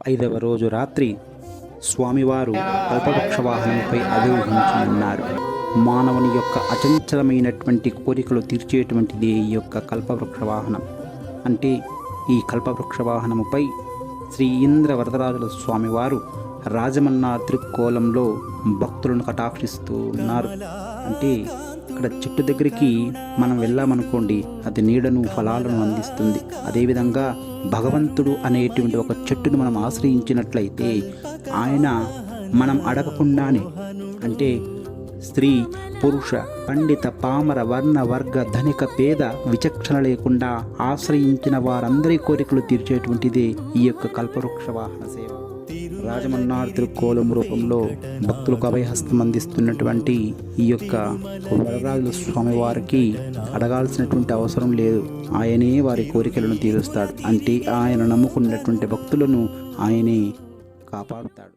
5వ రోజు రాత్రి స్వామివారు కల్పవృక్ష వాహనంపై అధిరోహించి ఉన్నారు. మానవుని యొక్క అచంచలమైనటువంటి కోరికలు తీర్చేటువంటిది ఈ యొక్క కల్పవృక్ష వాహనం. అంటే ఈ కల్పవృక్ష వాహనముపై శ్రీ ఇంద్ర వరదరాజుల స్వామివారు రాజమన్నార్ త్రికోలంలో భక్తులను కటాక్షిస్తూ ఉన్నారు. అంటే ఇక్కడ చెట్టు దగ్గరికి మనం వెళ్ళామనుకోండి, అది నీడను ఫలాలను అందిస్తుంది. అదేవిధంగా భగవంతుడు అనేటువంటి ఒక చెట్టును మనం ఆశ్రయించినట్లయితే ఆయన మనం అడగకుండానే, అంటే స్త్రీ పురుష పండిత పామర వర్ణ వర్గ ధనిక పేద విచక్షణ లేకుండా ఆశ్రయించిన వారందరి కోరికలు తీర్చేటువంటిదే ఈ యొక్క కల్పవృక్ష వాహన సేవ. రాజమన్నార్ తిరుకోలం రూపంలో భక్తులకు అభయహస్తం అందిస్తున్నటువంటి ఈ యొక్క వరదరాజుల స్వామి వారికి అడగాల్సినటువంటి అవసరం లేదు. ఆయనే వారి కోరికలను తీరుస్తాడు. అంటే ఆయన నమ్ముకున్నటువంటి భక్తులను ఆయనే కాపాడుతాడు.